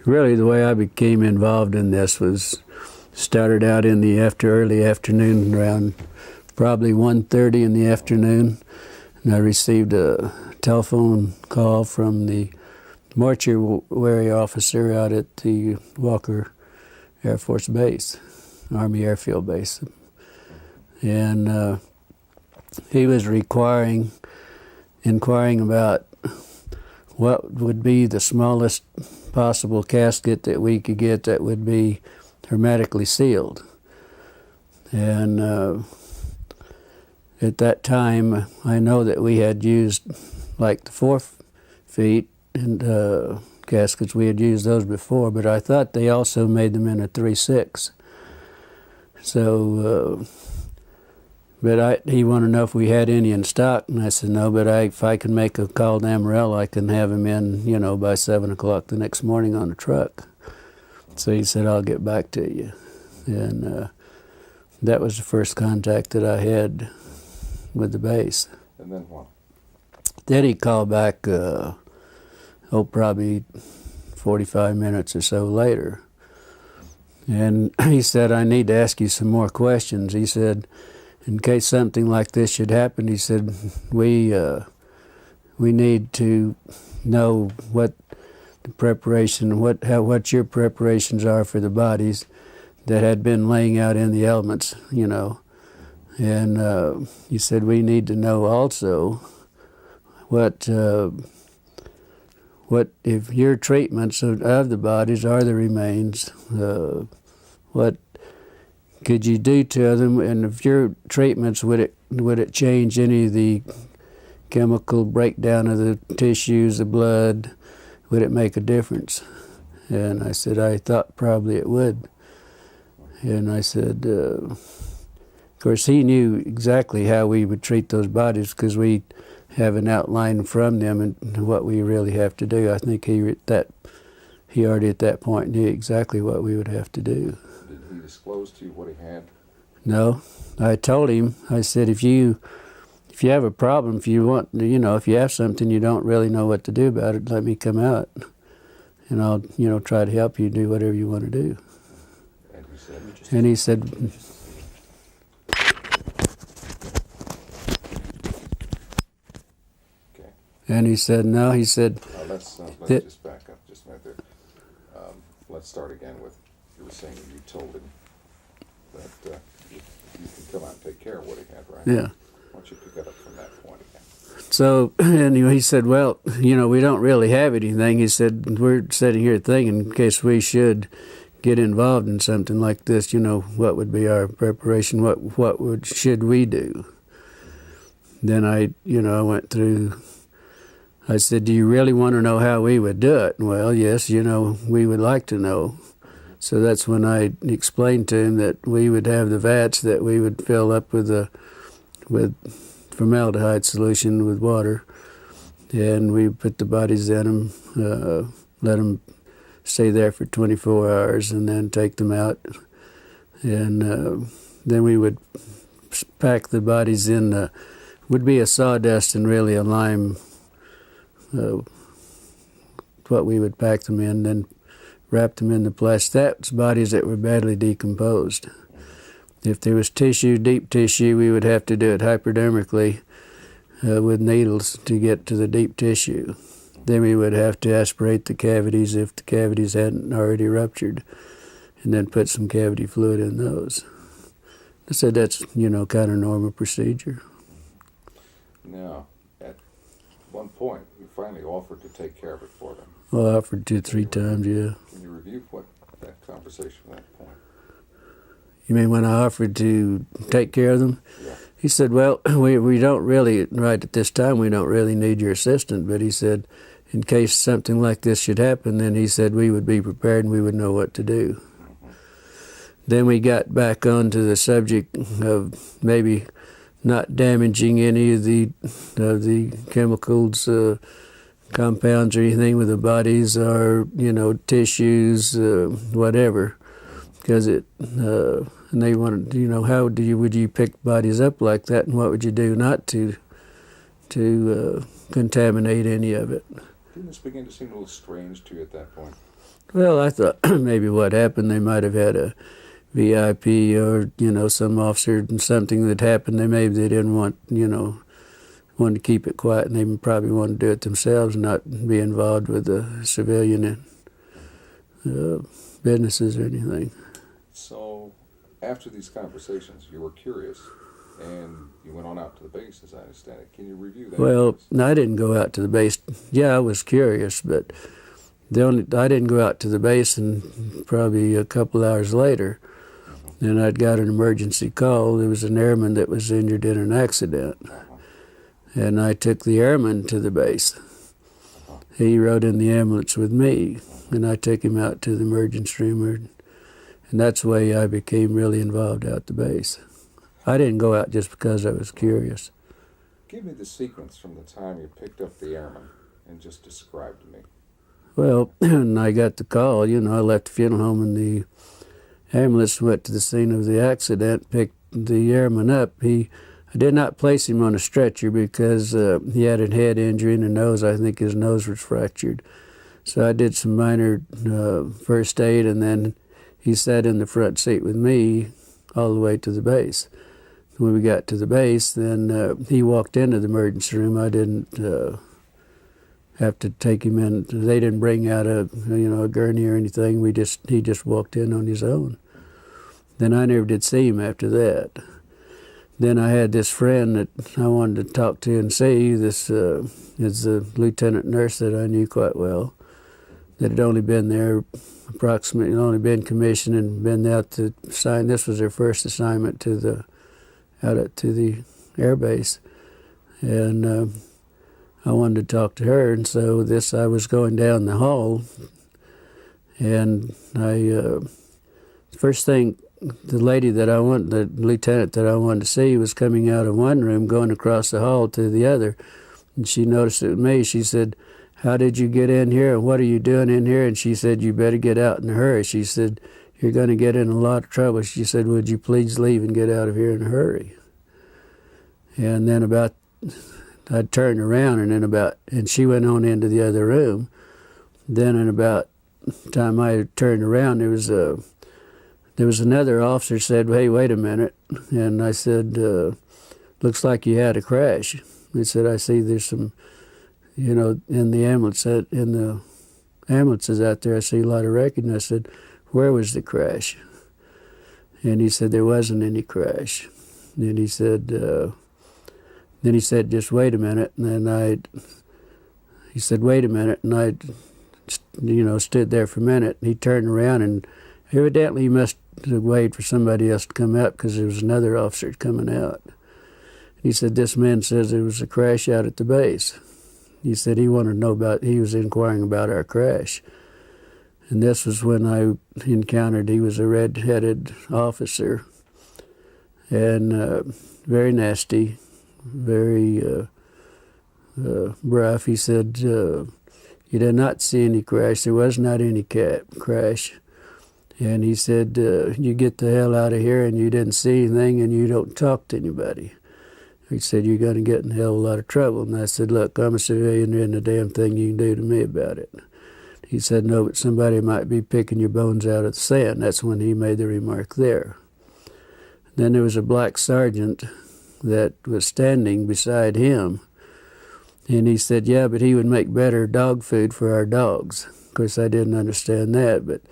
Really, the way I became involved in this was started out in the early afternoon, around probably 1:30 in the afternoon, and I received a telephone call from the mortuary officer out at the Walker Air Force Base, Army Air Field Base, and he was inquiring about what would be the smallest possible casket that we could get that would be hermetically sealed. And at that time, I know that we had used like the 4 feet and caskets. We had used those before, but I thought they also made them in a 3/6. So, but he wanted to know if we had any in stock, and I said no. But if I can make a call to Amarillo, I can have him in, by 7 o'clock the next morning on a truck. So he said, I'll get back to you, and that was the first contact that I had with the base. And then what? Then he called back, probably 45 minutes or so later. And he said, I need to ask you some more questions. He said, in case something like this should happen, he said, we need to know what the preparation, what your preparations are for the bodies that had been laying out in the elements, And he said, we need to know also what if your treatments of the bodies are the remains, what could you do to them, and if your treatments, would it change any of the chemical breakdown of the tissues, the blood? Would it make a difference? And I said, I thought probably it would. And I said, of course, he knew exactly how we would treat those bodies because we have an outline from them and what we really have to do. I think he already at that point knew exactly what we would have to do. Did he disclose to you what he had? No. I told him, I said, if you have a problem, if you want, if you have something you don't really know what to do about it, let me come out, and I'll, try to help you do whatever you want to do. And he said, okay. And he said, no, he said. Let's just back up just a minute there. Let's start again with, you were saying you told him that you can come out and take care of what he had, right? Yeah. Why don't you pick it up from that point again? So, anyway, he said, well, we don't really have anything. He said, we're sitting here thinking in case we should get involved in something like this, what would be our preparation? What should we do? Then I went through. I said, do you really want to know how we would do it? Well, yes, we would like to know. So that's when I explained to him that we would have the vats that we would fill up with formaldehyde solution with water, and we put the bodies in them, let them stay there for 24 hours, and then take them out. And then we would pack the bodies in, would be a sawdust and really a lime, what we would pack them in, then wrap them in the plastic. That's bodies that were badly decomposed. If there was tissue, deep tissue, we would have to do it hypodermically with needles to get to the deep tissue. Then we would have to aspirate the cavities if the cavities hadn't already ruptured, and then put some cavity fluid in those. I said that's, kind of normal procedure. Now, at one point, you finally offered to take care of it for them. Well, I offered 2-3 times, yeah. Can you review what that conversation at that point? You mean when I offered to take care of them? Yeah. He said, well, we don't really, right at this time, we don't really need your assistant. But he said, in case something like this should happen, then he said we would be prepared and we would know what to do. Mm-hmm. Then we got back onto the subject of maybe not damaging any of the chemicals, compounds or anything with the bodies, or, tissues, whatever. Because and they wanted, how would you pick bodies up like that, and what would you do not to contaminate any of it? Didn't this begin to seem a little strange to you at that point? Well, I thought maybe what happened, they might have had a VIP or, some officer and something that happened. They didn't wanted to keep it quiet, and they probably wanted to do it themselves and not be involved with the civilian businesses or anything. So after these conversations, you were curious, and you went on out to the base, as I understand it. Can you review that? Well, no, I didn't go out to the base. Yeah, I was curious, but I didn't go out to the base, and probably a couple hours later, then I'd got an emergency call. There was an airman that was injured in an accident, and I took the airman to the base. He rode in the ambulance with me, and I took him out to the emergency room, and that's the way I became really involved out at the base. I didn't go out just because I was curious. Give me the sequence from the time you picked up the airman and just describe to me. Well, when I got the call, I left the funeral home, and the ambulance went to the scene of the accident, picked the airman up. I did not place him on a stretcher because he had a head injury in the nose. I think his nose was fractured. So I did some minor first aid, and then he sat in the front seat with me all the way to the base. When we got to the base, then he walked into the emergency room. I didn't have to take him in. They didn't bring out a gurney or anything. He just walked in on his own. Then I never did see him after that. Then I had this friend that I wanted to talk to and see. This is a lieutenant nurse that I knew quite well, that had only been there only been commissioned and been out to sign. This was her first assignment out to the air base. And I wanted to talk to her, and so I was going down the hall, and first thing, the lieutenant that I wanted to see was coming out of one room, going across the hall to the other, and she noticed it was me. She said, "How did you get in here, and what are you doing in here?" And she said, "You better get out in a hurry." She said, "You're going to get in a lot of trouble." She said, "Would you please leave and get out of here in a hurry?" And then I turned around, and she went on into the other room. Then in about the time I turned around, there was another officer said, "Hey, wait a minute." And I said, "Looks like you had a crash." He said, "I see there's some, in the ambulances out there, I see a lot of wreckage." And I said, "Where was the crash?" And he said, "There wasn't any crash." And he said, "Just wait a minute." And then he said, "Wait a minute." And I, stood there for a minute. And he turned around, and evidently he must have waited for somebody else to come out because there was another officer coming out. He said, "This man says there was a crash out at the base." He said he wanted to know he was inquiring about our crash. And this was when I encountered, he was a red-headed officer, and very nasty, very rough. He said, "You did not see any crash. There was not any crash." And he said, "You get the hell out of here, and you didn't see anything, and you don't talk to anybody." He said, "You're going to get in a hell of a lot of trouble." And I said, "Look, I'm a civilian. There isn't a damn thing you can do to me about it." He said, "No, but somebody might be picking your bones out of the sand." That's when he made the remark there. Then there was a black sergeant that was standing beside him, and he said, "Yeah, but he would make better dog food for our dogs." Of course, I didn't understand that, but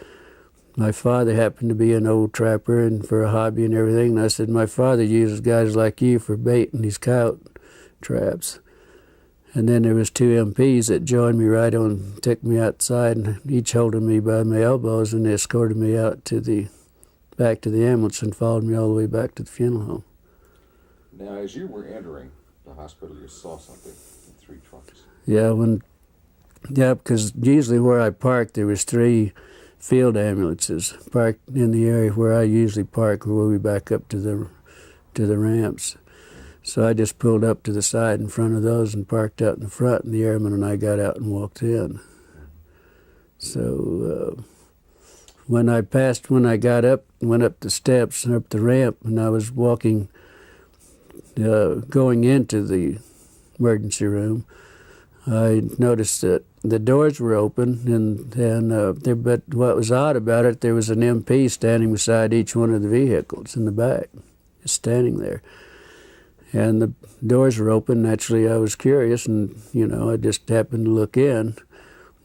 my father happened to be an old trapper and for a hobby and everything. And I said, "My father uses guys like you for bait in these coyote traps." And then there was two MPs that joined me took me outside, and each holding me by my elbows, and they escorted me out back to the ambulance and followed me all the way back to the funeral home. Now, as you were entering the hospital, you saw something in 3 trucks. Yeah, because usually where I parked, there was 3 field ambulances parked in the area where I usually park, where we back up to the ramps. So I just pulled up to the side in front of those and parked out in the front, and the airman and I got out and walked in. So when I got up, went up the steps and up the ramp, and I was walking, going into the emergency room, I noticed that the doors were open, but what was odd about it, there was an MP standing beside each one of the vehicles in the back, just standing there. And the doors were open. Naturally, I was curious, and I just happened to look in.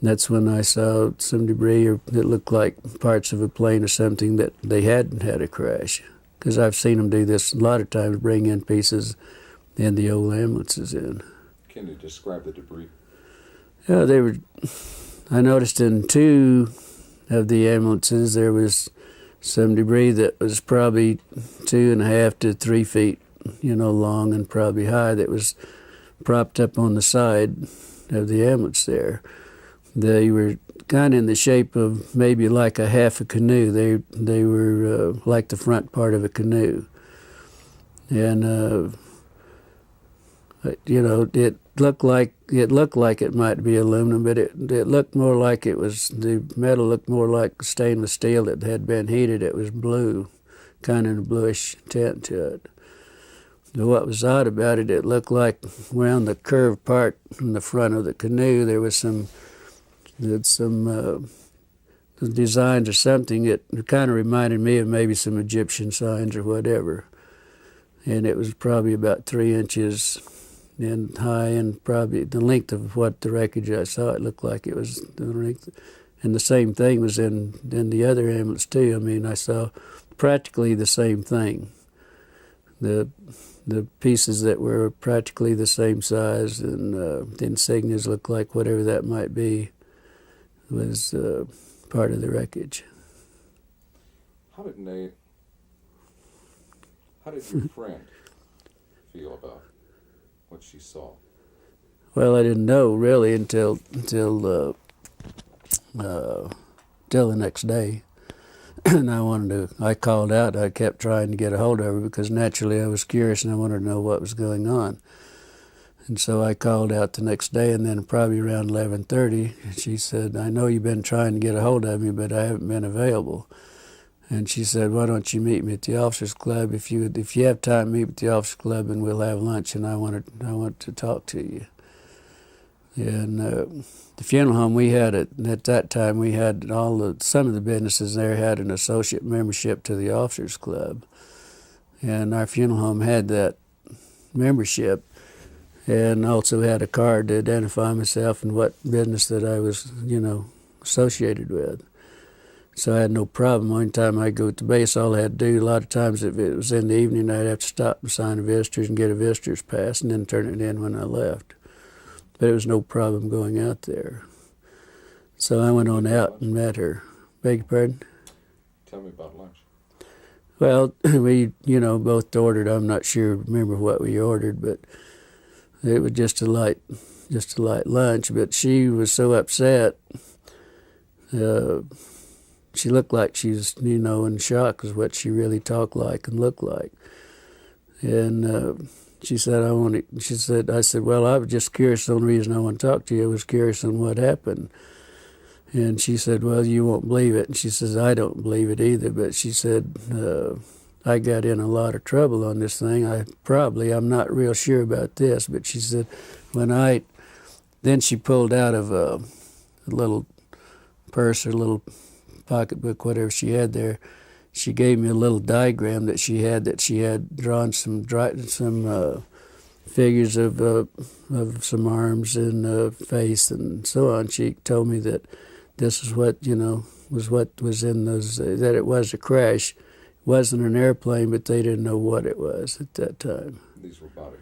That's when I saw some debris, or it looked like parts of a plane or something, that they hadn't had a crash. Because I've seen them do this a lot of times, bring in pieces and the old ambulances in. Can you describe the debris? Yeah, I noticed in 2 of the ambulances there was some debris that was probably 2.5 to 3 feet, long and probably high, that was propped up on the side of the ambulance there. They were kind of in the shape of maybe like a half a canoe. They were like the front part of a canoe. And, it looked like it might be aluminum, but it looked more like the metal looked more like stainless steel that had been heated. It was blue, kind of a bluish tint to it. But what was odd about it, it looked like around the curved part in the front of the canoe, there was some designs or something. It kind of reminded me of maybe some Egyptian signs or whatever. And it was probably about 3 inches in high, and probably the length of what the wreckage I saw, it looked like it was the length. And the same thing was in the other ambulance too. I mean, I saw practically the same thing. The pieces that were practically the same size, and the insignias looked like whatever that might be was part of the wreckage. How did your friend feel about what she saw? Well, I didn't know really until the next day. And I called out. I kept trying to get a hold of her because naturally I was curious and I wanted to know what was going on. And so I called out the next day, and then probably around 11:30, she said, "I know you've been trying to get a hold of me, but I haven't been available." And she said, "Why don't you meet me at the officers club? If you have time, meet at the officers club, and we'll have lunch. And I want to talk to you." And the funeral home we had at that time, we had some of the businesses there had an associate membership to the officers club, and our funeral home had that membership, and also had a card to identify myself and what business that I was, associated with. So I had no problem. One time I'd go to base, all I had to do, a lot of times if it was in the evening, I'd have to stop and sign a visitor's and get a visitor's pass and then turn it in when I left. But it was no problem going out there. So I went on out and met her. Beg your pardon? Tell me about lunch. Well, we, both ordered. I'm not sure, remember what we ordered, but it was just a light lunch. But she was so upset. She looked like she's, in shock is what she really talked like and looked like. And she said, I said, well, I was just curious. The only reason I want to talk to you, I was curious on what happened. And she said, well, you won't believe it. And she says, I don't believe it either. But she said, I got in a lot of trouble on this thing. I'm not real sure about this. But she said, then she pulled out of a little purse or little pocketbook, whatever she had there. She gave me a little diagram that she had drawn some figures of some arms and face and so on. She told me that this is what was in those, that it was a crash. It wasn't an airplane, but they didn't know what it was at that time. These were bodies.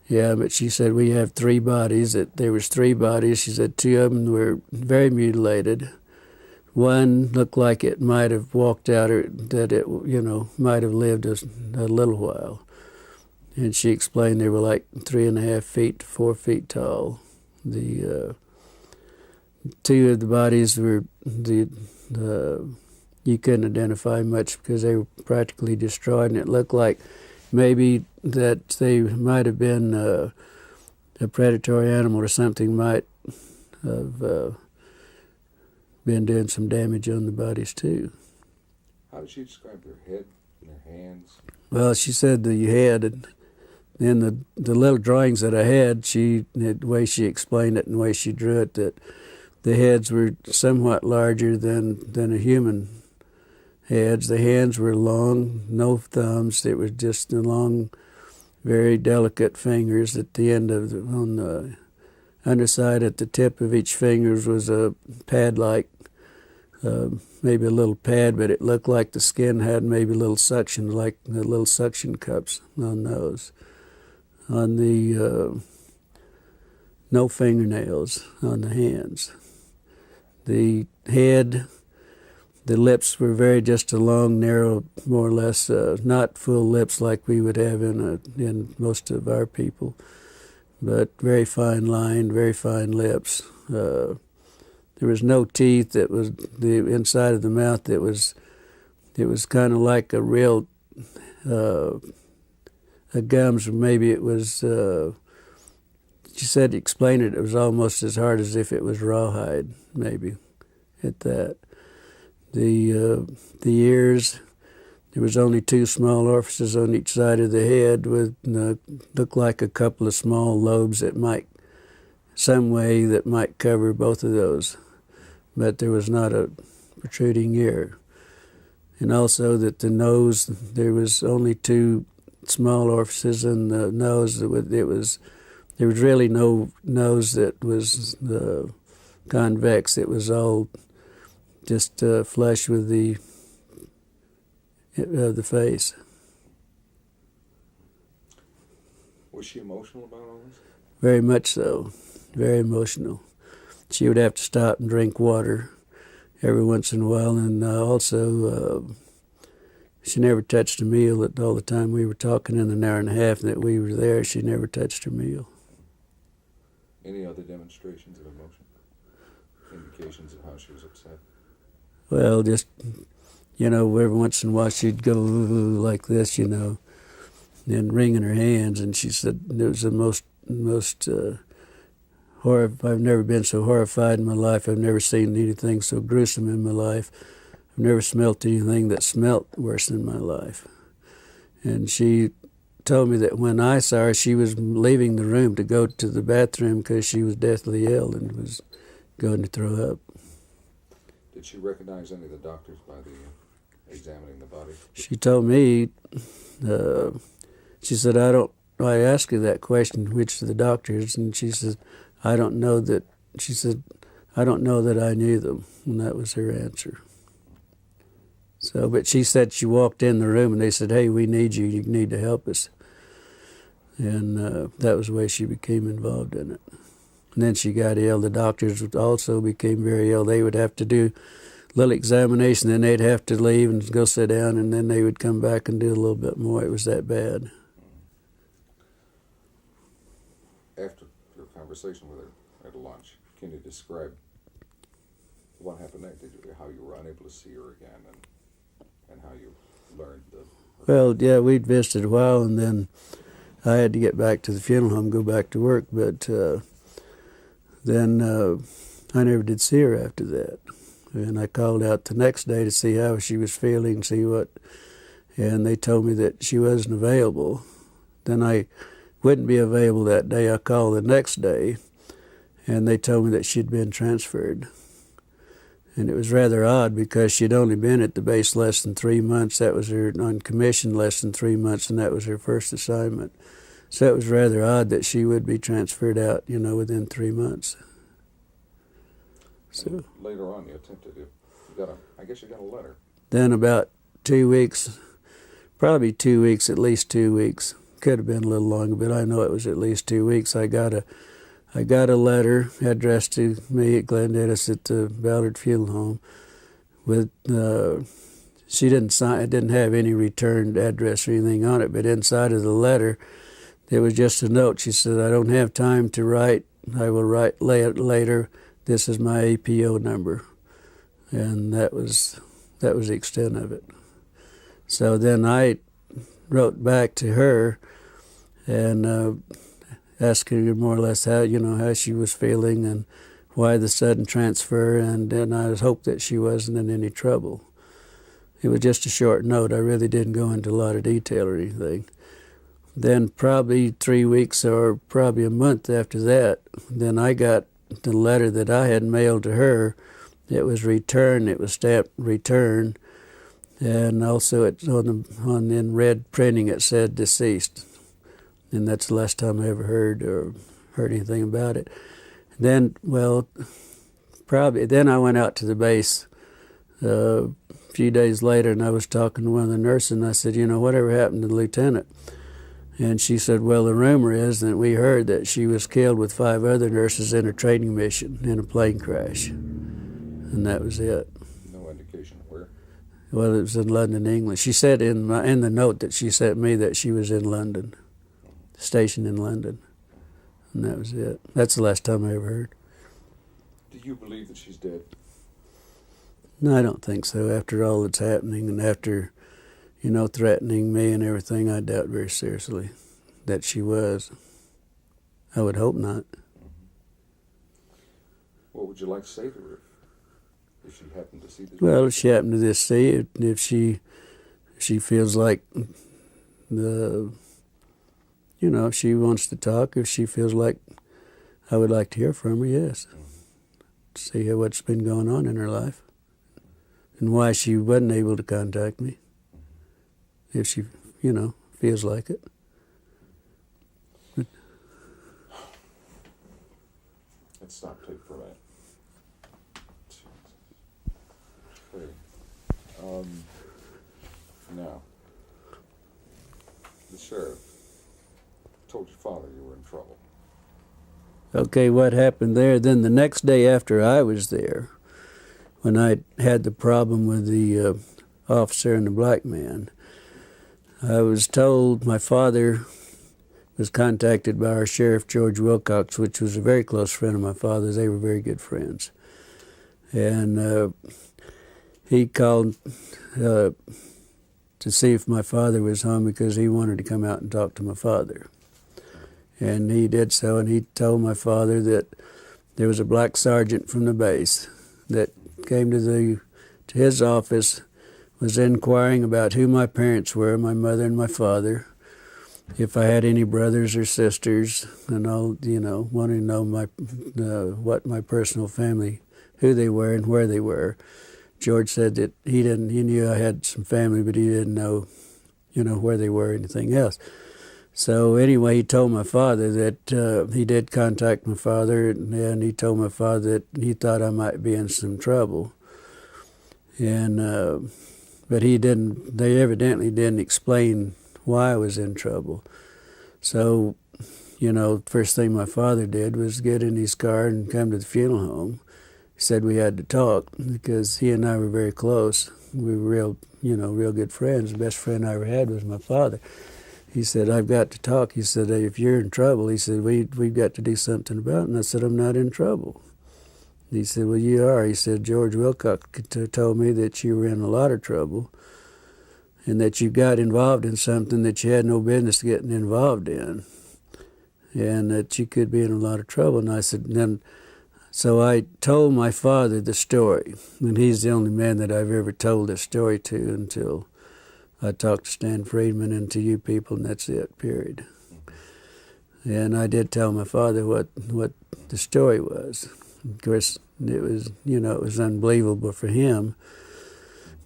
Yeah, but she said we have 3 bodies. That there was 3 bodies. She said 2 of them were very mutilated. One looked like it might have walked out, or that it, might have lived a little while. And she explained they were like 3.5 feet to 4 feet tall. The 2 of the bodies were you couldn't identify much because they were practically destroyed, and it looked like maybe that they might have been a predatory animal or something might have been doing some damage on the bodies too. How did she describe her head and her hands? Well, she said the head, and then the little drawings that I had, the way she explained it and the way she drew it, that The heads were somewhat larger than a human heads. The hands were long, no thumbs. It was just the long, very delicate fingers at the end of on the underside at the tip of each fingers was a pad-like, maybe a little pad, but it looked like the skin had maybe little suction, like the little suction cups on those. On the no fingernails on the hands. The head, the lips were just a long, narrow, more or less, not full lips like we would have in most of our people, but very fine lined, very fine lips. There was no teeth. That was the inside of the mouth. It was kind of like a real a gums. Maybe it was. She said to explain it. It was almost as hard as if it was rawhide. Maybe, at that. The ears. There was only 2 small orifices on each side of the head with looked like a couple of small lobes that might cover both of those, but there was not a protruding ear. And also that the nose, there was only 2 small orifices in the nose. There was really no nose that was convex. It was all just flush with the face. Was she emotional about all this? Very much so. Very emotional. She would have to stop and drink water every once in a while, and also she never touched a meal. All the time we were talking in an hour and a half that we were there, she never touched her meal. Any other demonstrations of emotion? Indications of how she was upset? Well, just, every once in a while she'd go like this, and wringing her hands, and she said it was the most I've never been so horrified in my life. I've never seen anything so gruesome in my life. I've never smelt anything that smelt worse in my life. And she told me that when I saw her, she was leaving the room to go to the bathroom because she was deathly ill and was going to throw up. Did she recognize any of the doctors by the examining the body? She told me, she said, I asked her that question, which of the doctors, and she said, I don't know that I knew them, and that was her answer. So, but she said she walked in the room and they said, hey, we need you, you need to help us. And that was the way she became involved in it. And then she got ill. The doctors also became very ill. They would have to do a little examination, then they'd have to leave and go sit down, and then they would come back and do a little bit more. It was that bad. After your conversation with her at lunch, can you describe what happened next? How you were unable to see her again, and how you learned the... Well, yeah, we'd visited a while, and then I had to get back to the funeral home, go back to work, but then I never did see her after that. And I called out the next day to see how she was feeling, and they told me that she wasn't available. Then I wouldn't be available that day. I called the next day, and they told me that she'd been transferred. And it was rather odd because she'd only been at the base less than 3 months. That was her on commission less than 3 months, and that was her first assignment. So it was rather odd that she would be transferred out, within 3 months. So later on, you attempted to. I guess you got a letter. Then about 2 weeks, probably 2 weeks, at least 2 weeks. Could have been a little longer, but I know it was at least 2 weeks. I got a letter addressed to me at Glendivis at the Ballard Funeral Home. With she didn't sign. It didn't have any returned address or anything on it, but inside of the letter, there was just a note. She said, "I don't have time to write. I will write later. This is my APO number," and that was the extent of it. So then I wrote back to her and asked her more or less how she was feeling and why the sudden transfer, and then I hoped that she wasn't in any trouble. It was just a short note. I really didn't go into a lot of detail or anything. Then probably 3 weeks or probably a month after that, then I got the letter that I had mailed to her, it was returned. It was stamped return, and also it's in red printing it said deceased, and that's the last time I ever heard anything about it. Then, well, probably then I went out to the base a few days later, and I was talking to one of the nurses, and I said, whatever happened to the lieutenant? And she said, well, the rumor is that we heard that she was killed with 5 other nurses in a training mission in a plane crash. And that was it. No indication of where? Well, it was in London, England. She said in the note that she sent me that she was in London, stationed in London. And that was it. That's the last time I ever heard. Do you believe that she's dead? No, I don't think so. After all that's happening and after, threatening me and everything, I doubt very seriously that she was. I would hope not. What would you like to say to her if she happened to see this? Well, if she happened to just see it, if she feels like if she wants to talk, if she feels like I would like to hear from her, yes. See what's been going on in her life and why she wasn't able to contact me. If she, feels like it. But let's stop tape for a minute. Okay. Now, the sheriff told your father you were in trouble. Okay, what happened there? Then the next day after I was there, when I had the problem with the officer and the black man, I was told my father was contacted by our sheriff, George Wilcox, which was a very close friend of my father's. They were very good friends. And he called to see if my father was home because he wanted to come out and talk to my father. And he did so, and he told my father that there was a black sergeant from the base that came to his office, was inquiring about who my parents were, my mother and my father, if I had any brothers or sisters, and all, wanting to know what my personal family, who they were and where they were. George said that he knew I had some family, but he didn't know, where they were or anything else. So anyway, he told my father that he did contact my father, and he told my father that he thought I might be in some trouble. And but they evidently didn't explain why I was in trouble. So, first thing my father did was get in his car and come to the funeral home. He said we had to talk because he and I were very close. We were real good friends. The best friend I ever had was my father. He said, I've got to talk. He said, if you're in trouble, he said, we've got to do something about it. And I said, I'm not in trouble. He said, well, you are. He said, George Wilcox told me that you were in a lot of trouble and that you got involved in something that you had no business getting involved in and that you could be in a lot of trouble. And I said, so I told my father the story, and he's the only man that I've ever told this story to until I talked to Stan Friedman and to you people, and that's it, period. And I did tell my father what the story was. Of course, it was, it was unbelievable for him.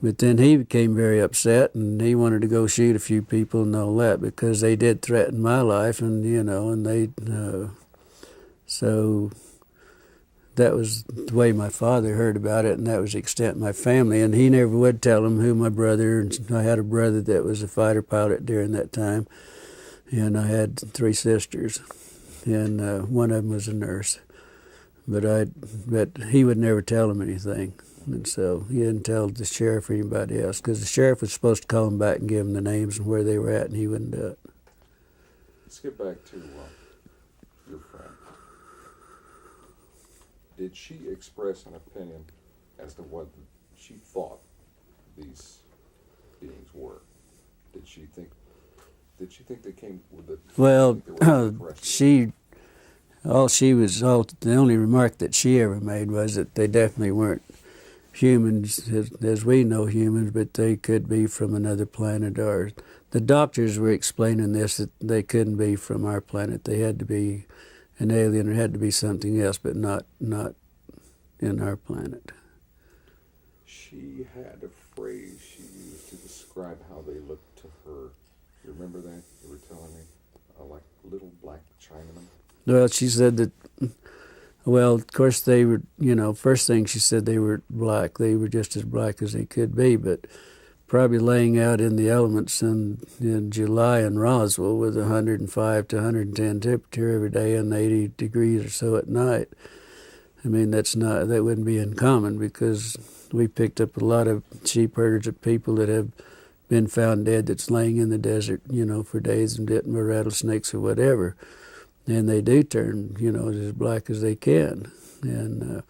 But then he became very upset, and he wanted to go shoot a few people and all that because they did threaten my life, and, and they, so that was the way my father heard about it, and that was the extent of my family. And he never would tell him who my brother, and I had a brother that was a fighter pilot during that time, and I had 3 sisters, and one of them was a nurse. But he would never tell him anything, and so he didn't tell the sheriff or anybody else, because the sheriff was supposed to call him back and give him the names and where they were at, and he wouldn't do it. Let's get back to your friend. Did she express an opinion as to what she thought these beings were? Did she think they came with it? Well, the only remark that she ever made was that they definitely weren't humans as we know humans, but they could be from another planet. Or the doctors were explaining this, that they couldn't be from our planet. They had to be an alien. It had to be something else, but not in our planet. She had a phrase she used to describe how they looked to her. You remember that? You were telling me? Like little black Chinamen? Well, she said that, well, of course they were, first thing she said they were black. They were just as black as they could be, but probably laying out in the elements in July in Roswell with 105 to 110 temperature every day and 80 degrees or so at night. I mean, that wouldn't be uncommon, because we picked up a lot of sheep herders of people that have been found dead that's laying in the desert, for days and bitten by rattlesnakes or whatever. And they do turn, as black as they can. And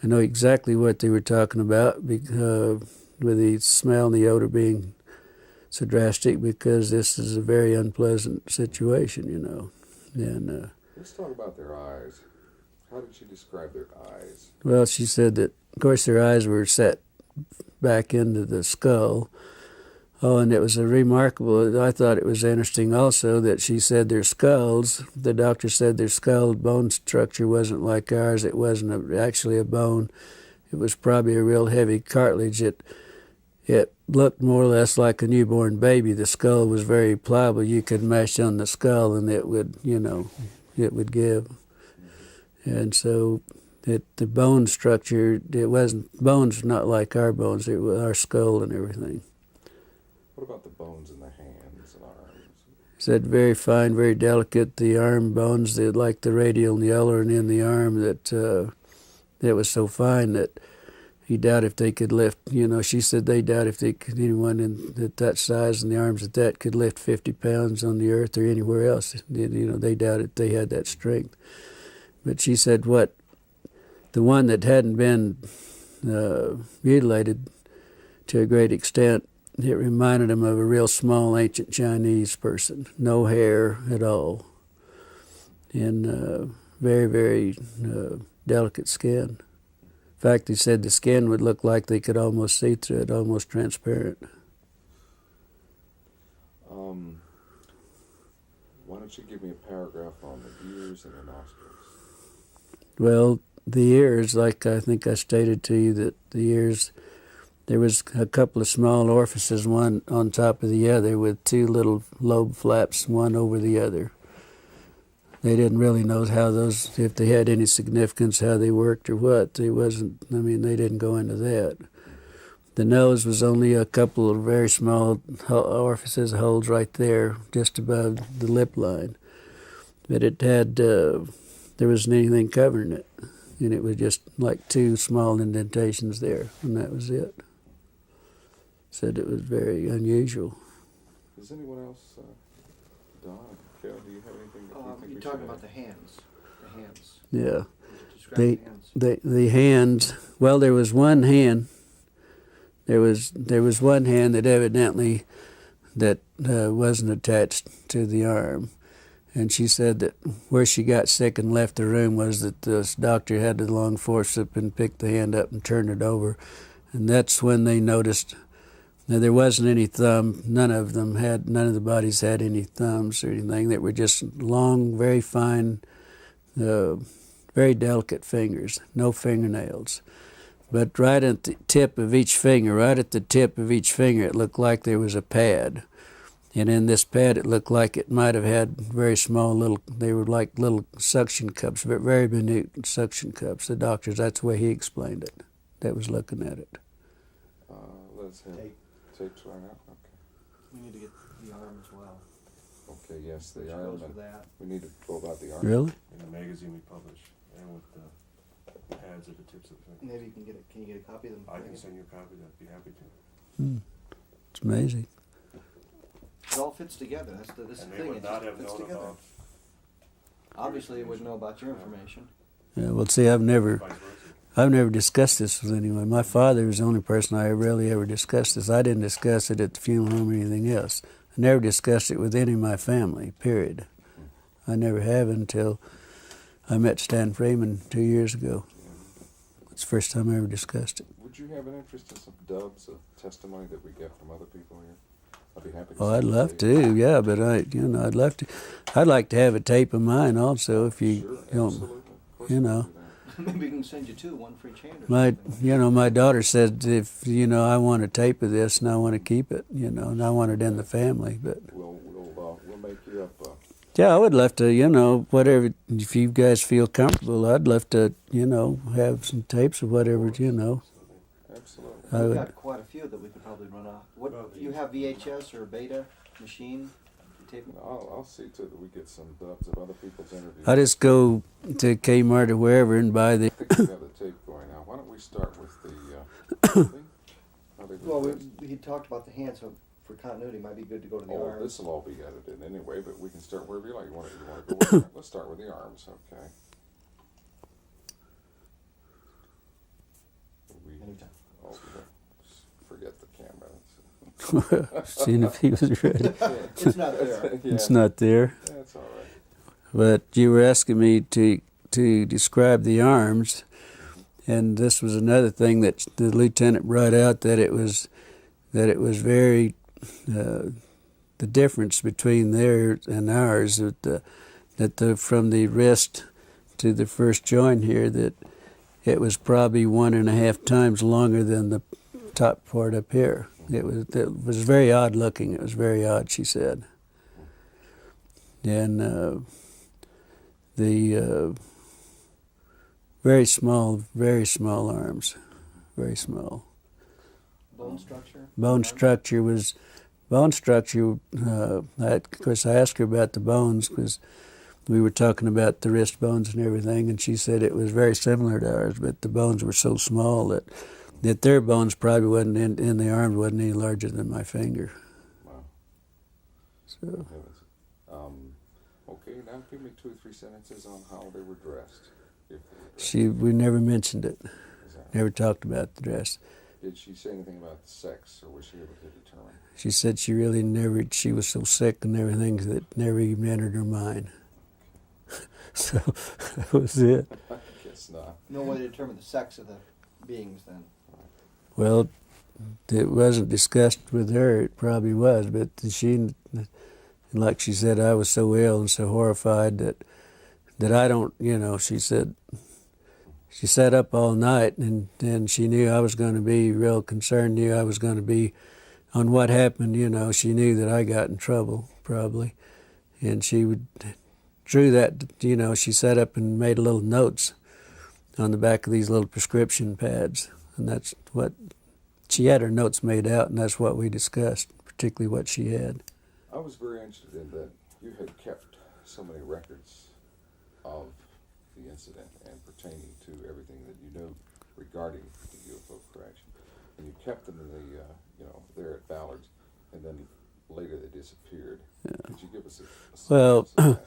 I know exactly what they were talking about, because, with the smell and the odor being so drastic, because this is a very unpleasant situation, And let's talk about their eyes. How did she describe their eyes? Well, she said that, of course, their eyes were set back into the skull. Oh, and it was I thought it was interesting also that she said their skulls, the doctor said their skull bone structure wasn't like ours. It wasn't actually a bone. It was probably a real heavy cartilage. It looked more or less like a newborn baby. The skull was very pliable. You could mash on the skull and it would, it would give. And so the bone structure, bones not like our bones, it was our skull and everything. What about the bones in the hands and arms? Said very fine, very delicate. The arm bones, like the radial and the ulnar and in the arm, that was so fine that he doubted if they could lift. She said they doubt if anyone at that size and the arms at that could lift 50 pounds on the earth or anywhere else. They doubted they had that strength. But she said the one that hadn't been mutilated to a great extent, it reminded him of a real small ancient Chinese person, no hair at all, and very, very delicate skin. In fact, he said the skin would look like they could almost see through it, almost transparent. Why don't you give me a paragraph on the ears and the nostrils? Well, the ears, like I think I stated to you, that the ears, there was a couple of small orifices, one on top of the other, with two little lobe flaps, one over the other. They didn't really know if they had any significance, how they worked or what. They didn't go into that. The nose was only a couple of very small orifices, holes right there, just above the lip line. But it had, there wasn't anything covering it. And it was just like two small indentations there, and that was it. Said it was very unusual. Does anyone else, Don, Carol, do you have anything that you think you're we talking should about add? the hands. The hands. Yeah. Describe the hands. The hands, well, there was one hand. There was one hand that evidently wasn't attached to the arm. And she said that where she got sick and left the room was that this doctor had the long forceps and picked the hand up and turned it over. And that's when they noticed that there wasn't any thumb. None of the bodies had any thumbs or anything. They were just long, very fine, very delicate fingers, no fingernails. But right at the tip of each finger, it looked like there was a pad. And in this pad, it looked like it might have had very small they were like little suction cups, but very minute suction cups. The doctors, that's the way he explained it, that was looking at it. Let's have tapes right now. Okay. We need to get the arm as well. Okay, yes, the Which arm. goes with that. We need to go about the arm. Really? In the magazine we publish, and with the pads at the tips of the fingers. Maybe you can get Can you get a copy of them? I can send you a copy. I'd be happy to. It's amazing. It all fits together. That's the And thing. they would It not just have fits known together. about Obviously, it wouldn't know about your information. Yeah, well, see, I've never vice versa. discussed this with anyone. My father was the only person I really ever discussed this. I didn't discuss it at the funeral home or anything else. I never discussed it with any of my family, period. I never have until I met Stan Freeman 2 years ago. It's the first time I ever discussed it. Would you have an interest in some dubs of testimony that we get from other people here? I'd be happy to Oh, see I'd the love tape. to, yeah, but I'd love to. I'd like to have a tape of mine also, if you Sure, don't. absolutely. Of course you we can know. do that. Maybe we can send you two, one for each hand or My, something. my daughter said if I want a tape of this and I want to keep it, and I want it in the family. But We'll make you up. yeah, I would love to, whatever. If you guys feel comfortable, I'd love to, have some tapes of whatever, Absolutely. I We've would. got quite a few that we could probably run off. What you have VHS or beta machine? Tape? I'll see to that we get some dubs of other people's interviews. I just go to Kmart or wherever and buy the. I think we have the tape going now. Why don't we start with the thing? How they Well, replaced. we talked about the hand, so for continuity, it might be good to go to the Oh, arms. this will all be edited anyway, but we can start wherever you like. You want to go with let's start with the arms, okay? Anytime. Oh, we don't forget the camera. Seeing if he was ready. It's not there. Yeah, It's not there. that's all right. But you were asking me to describe the arms, and this was another thing that the lieutenant brought out, that it was very the difference between theirs and ours, that from the wrist to the first joint here, that it was probably 1.5 times longer than the top part up here. It was very odd looking. It was very odd, she said. And the very small arms, very small. Bone structure? Bone structure. Of course, I asked her about the bones because we were talking about the wrist bones and everything, and she said it was very similar to ours, but the bones were so small that their bones probably wasn't in the arms wasn't any larger than my finger. Wow. So Heavens. Okay, now give me 2 or 3 sentences on how they were dressed. If they were dressed. we never mentioned it, Is that right? never talked about the dress. Did she say anything about sex, or was she able to determine? She said she really never. She was so sick and everything that never even entered her mind. So that was it. I guess not. No way to determine the sex of the beings then. Well, it wasn't discussed with her. It probably was, but she, like she said, I was so ill and so horrified that I don't. She said. She sat up all night, and she knew I was going to be real concerned. Knew I was going to be on what happened. She knew that I got in trouble probably, and she drew that. She sat up and made little notes on the back of these little prescription pads, and that's what she had her notes made out, and that's what we discussed, particularly what she had. I was very interested in that you had kept so many records of the incident and pertaining to everything that you knew regarding the UFO crash, and you kept them in the there at Ballard's, and then later they disappeared. Yeah. Could you give us a Well, sense of that?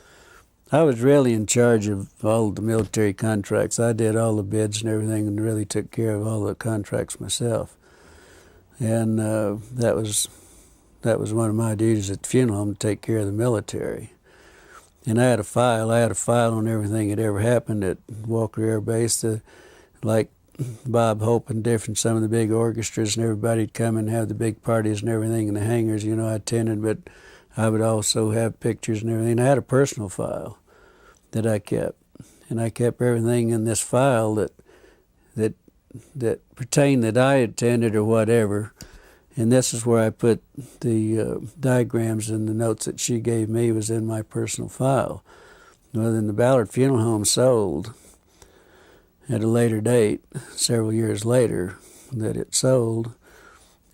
I was really in charge of all the military contracts. I did all the bids and everything, and really took care of all the contracts myself. And that was one of my duties at the funeral home, to take care of the military. And I had a file on everything that ever happened at Walker Air Base. Like Bob Hope and some of the big orchestras, and everybody'd come and have the big parties and everything in the hangars. I attended, but I would also have pictures and everything. I had a personal file that I kept, and I kept everything in this file that pertained that I attended or whatever. And this is where I put the diagrams and the notes that she gave me was in my personal file. Well, then the Ballard Funeral Home sold at a later date, several years later, that it sold.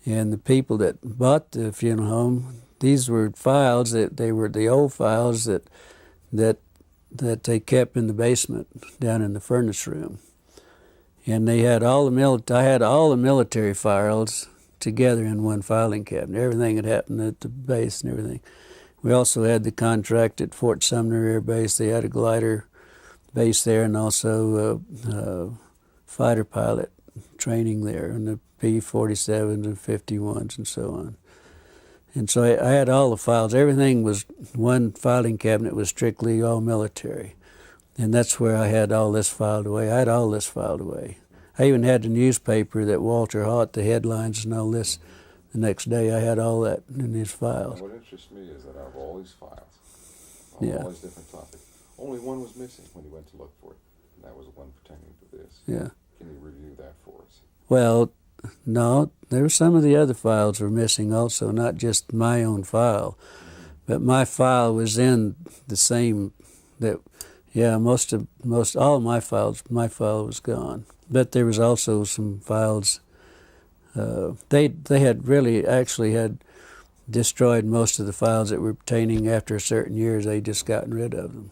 And the people that bought the funeral home, these were files they were the old files that they kept in the basement down in the furnace room. And they had I had all the military files together in one filing cabinet. Everything had happened at the base and everything. We also had the contract at Fort Sumner Air Base. They had a glider base there, and also fighter pilot training there, and the P-47s and 51s and so on. And so I had all the files. Everything was one filing cabinet, was strictly all military. And that's where I had all this filed away. I had all this filed away. I even had the newspaper that Walter Haught, the headlines and all this, The next day I had all that in his files. And what interests me is that out of all these files, Yeah. all these different topics, only one was missing when you went to look for it, and that was the one pertaining to this. Yeah. Can you review that for us? Well, no, there were some of the other files were missing also, not just my own file, but my file was in the same. That, yeah, most all of my file was gone. But there was also some files. They had really actually had destroyed most of the files that were pertaining after certain years. They just gotten rid of them,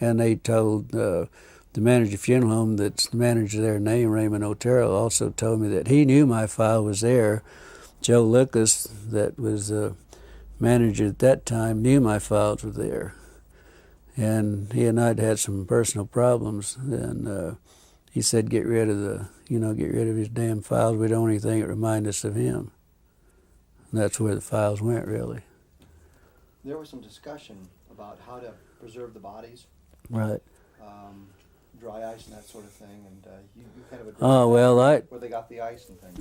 and they told the manager of the funeral home, that's the manager there, named Raymond Otero, also told me that he knew my file was there. Joe Lucas, that was the manager at that time, knew my files were there, and he and I'd had some personal problems, and he said get rid of his damn files. We don't want anything that remind us of him. And that's where the files went, really. There was some discussion about how to preserve the bodies, Right. dry ice and that sort of thing, and you kind of addressed Oh, well, where they got the ice and things.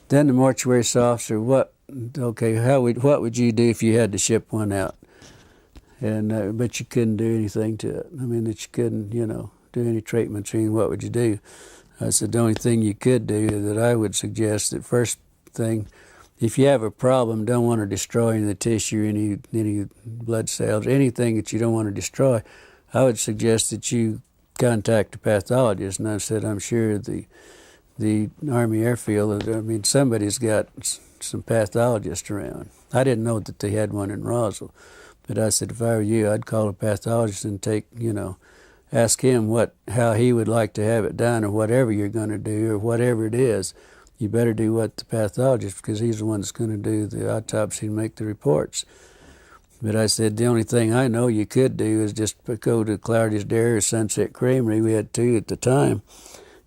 Then the mortuary officer, what would you do if you had to ship one out? And but you couldn't do anything to it. I mean, that you couldn't, do any treatments or anything. What would you do? I said the only thing you could do that I would suggest, that first thing, if you have a problem, don't want to destroy any of the tissue, any blood cells, anything that you don't want to destroy, I would suggest that you contact a pathologist. And I said, I'm sure the Army Air Field, somebody's got some pathologists around. I didn't know that they had one in Roswell, but I said, if I were you, I'd call a pathologist and ask him how he would like to have it done, or whatever you're going to do, or whatever it is. You better do what the pathologist, because he's the one that's going to do the autopsy and make the reports. But I said, the only thing I know you could do is just go to Clardy's Dairy or Sunset Creamery, we had two at the time,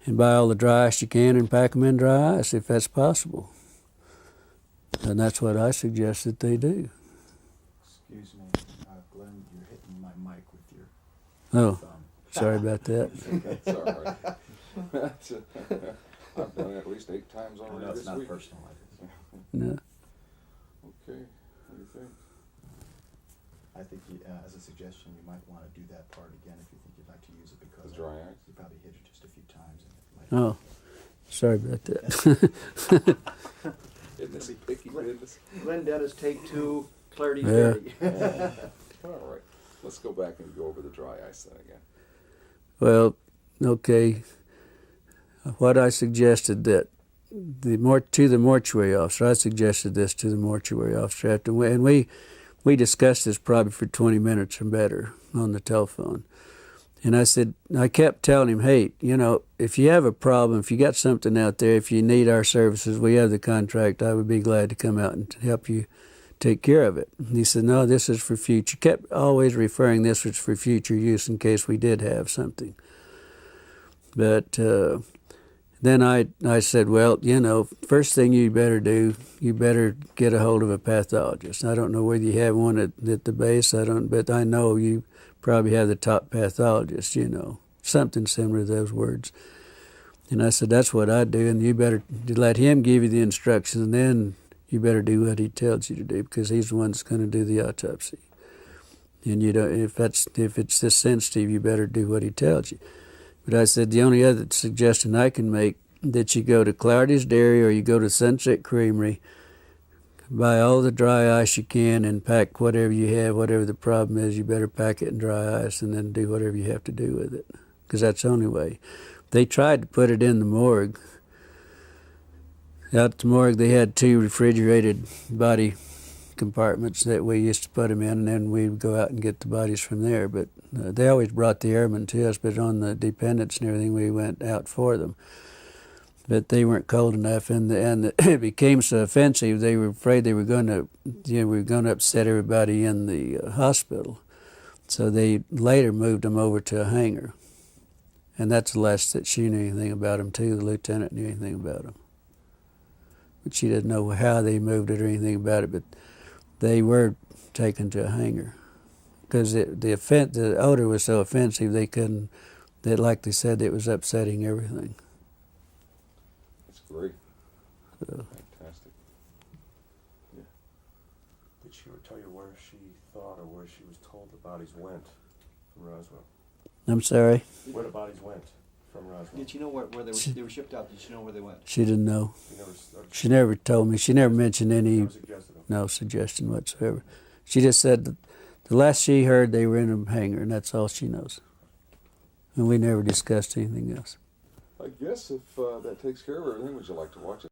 and buy all the dry ice you can and pack them in dry ice, if that's possible. And that's what I suggest that they do. Excuse me, Glenn, you're hitting my mic with your Oh, thumb. sorry about that. It's all right. I've done it at least 8 times I already know it's this not week. personal, I guess. No. Okay, what do you think? I think as a suggestion, you might want to do that part again if you think you'd like to use it, because The dry ice? you probably hit it just a few times. And it might Oh, sorry about that. Isn't this picky business? Glenn Dennis, take 2, Clardy's Yeah. Dairy. All right, let's go back and go over the dry ice then again. Well, okay. What I suggested to the mortuary officer, I suggested this to the mortuary officer and we discussed this probably for 20 minutes or better on the telephone. And I kept telling him, hey, if you have a problem, if you got something out there, if you need our services, we have the contract, I would be glad to come out and help you take care of it. And he said, no, this is for future. Kept always referring this was for future use in case we did have something. But then I said, well, first thing you better do, you better get a hold of a pathologist. I don't know whether you have one at the base, but I know you probably have the top pathologist, something similar to those words. And I said, that's what I do, and you better let him give you the instructions, and then you better do what he tells you to do, because he's the one that's going to do the autopsy. And if it's this sensitive, you better do what he tells you. But I said, the only other suggestion I can make, that you go to Clardy's Dairy or you go to Sunset Creamery, buy all the dry ice you can and pack whatever you have, whatever the problem is, you better pack it in dry ice and then do whatever you have to do with it, because that's the only way. They tried to put it in the morgue. Out at the morgue, they had 2 refrigerated body compartments that we used to put them in, and then we'd go out and get the bodies from there. But they always brought the airmen to us, but on the dependents and everything, we went out for them. But they weren't cold enough, and it became so offensive. They were afraid they were going to, upset everybody in the hospital. So they later moved them over to a hangar, and that's the last that she knew anything about them too. The lieutenant knew anything about them, but she didn't know how they moved it or anything about it. But they were taken to a hangar because the odor was so offensive they couldn't. That, like they said, it was upsetting everything. That's great. Fantastic. Did she ever tell you where she thought or where she was told the bodies went from Roswell? I'm sorry. Where the bodies went from Roswell? Did you know where they were shipped out? Did you know where they went? She didn't know. You never, She never told me. She never mentioned any, never suggested them. no suggestion whatsoever. She just said that the last she heard they were in a hangar, and that's all she knows. And we never discussed anything else. I guess if that takes care of everything, would you like to watch a